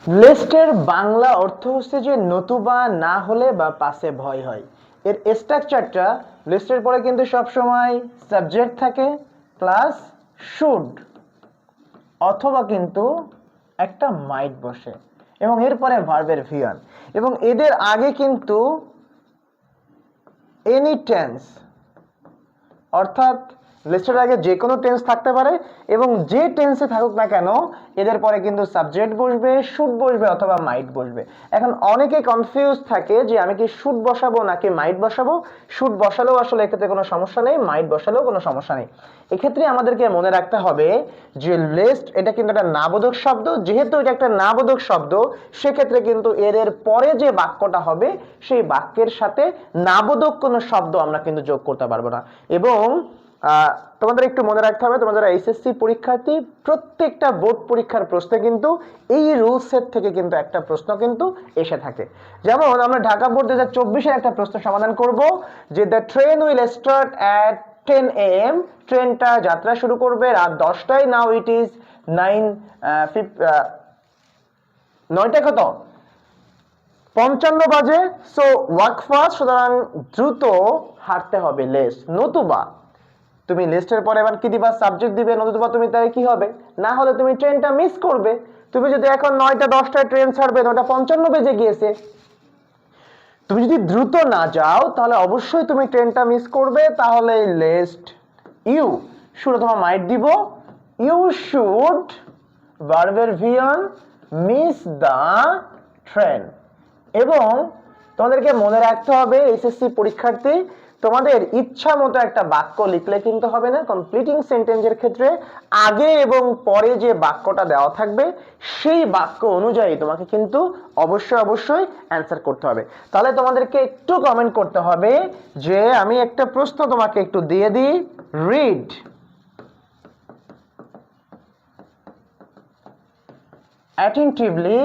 লিস্টের বাংলা অর্থ হচ্ছে যে নতুবা না হলে বা পাশে ভয় হয়। এর স্ট্রাকচারটা লিস্টের পরে কিন্তু সবসময় সাবজেক্ট থাকে প্লাস শুড অথবা কিন্তু একটা মাইট বসে এবং এরপরে ভার্বের ভিয়ান এবং এদের আগে কিন্তু এনি টেন্স অর্থাৎ লিস্টের আগে যে কোনো টেন্স থাকতে পারে এবং যে টেন্সে থাকুক না কেন এদের পরে কিন্তু সাবজেক্ট বসবে, শুড বসবে অথবা মাইট বসবে। এখন অনেকে কনফিউজ থাকে যে আমি কি শুড বসাবো নাকি মাইট বসাবো। শুড বসালেও আসলে এক্ষেত্রে কোনো সমস্যা নেই, মাইট বসালেও কোনো সমস্যা নেই। এক্ষেত্রে আমাদেরকে মনে রাখতে হবে যে লিস্ট এটা কিন্তু একটা নাবোধক শব্দ, যেহেতু এটা একটা নাবোধক শব্দ সেক্ষেত্রে কিন্তু এর পরে যে বাক্যটা হবে সেই বাক্যের সাথে নাবোধক কোনো শব্দ আমরা কিন্তু যোগ করতে পারবো না। এবং তোমাদের একটু মনে রাখতে হবে, তোমাদের এইচএসসি পরীক্ষার্থী প্রত্যেকটা বোর্ড পরীক্ষার প্রশ্নে কিন্তু এই রুলসের থেকে কিন্তু একটা প্রশ্ন কিন্তু এসে থাকে। যেমন আমরা ঢাকা বোর্ড 2024-এর একটা প্রশ্ন সমাধান করব যে the train will start at 10 AM, ট্রেনটা যাত্রা শুরু করবে রাত 10টায়। নাও ইট ইজ 9টা কত 55 বাজে। সো ওয়াক ফাস্ট, সুতরাং দ্রুত হাঁটতে হবে লেস। নতুবা তুমি লিস্টের পরে এবার কি দিবা, সাবজেক্ট দিবে, নতুবা তুমি তাই কি হবে না হলে তুমি ট্রেনটা মিস করবে। তুমি যদি এখন 9টা 10টায় ট্রেন ছাড়বে, 9টা 55 বেজে গিয়েছে, তুমি যদি দ্রুত না যাও তাহলে অবশ্যই তুমি ট্রেনটা মিস করবে। তাহলে লিস্ট ইউ শুড অথবা মাইট দিব। ইউ শুড ভার্বের ভিয়ান মিস দা ট্রেন। এবং তোমাদেরকে মনে রাখতে হবে এইচএসসি পরীক্ষার্থী তোমাদের ইচ্ছা মতো একটা বাক্য লিখলে কিন্তু হবে না। কমপ্লিটিং সেন্টেন্সের ক্ষেত্রে আগে এবং পরে যে বাক্যটা দেওয়া থাকবে সেই বাক্য অনুযায়ী তোমাকে কিন্তু অবশ্যই অ্যান্সার করতে হবে। তাহলে তোমাদেরকে একটু কমেন্ট করতে হবে যে আমি একটা প্রশ্ন তোমাকে একটু দিয়ে দিই, রিড অ্যাটেন্টিভলি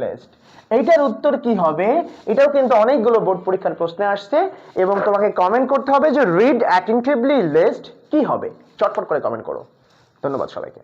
লিস্ট। এইটার উত্তর কি হবে? এটাও কিন্তু অনেকগুলো বোর্ড পরীক্ষার প্রশ্নে আসছে এবং তোমাকে কমেন্ট করতে হবে যে রিড অ্যাটেন্টিভলি লিস্ট কি হবে। চটপট করে কমেন্ট করো। ধন্যবাদ সবাইকে।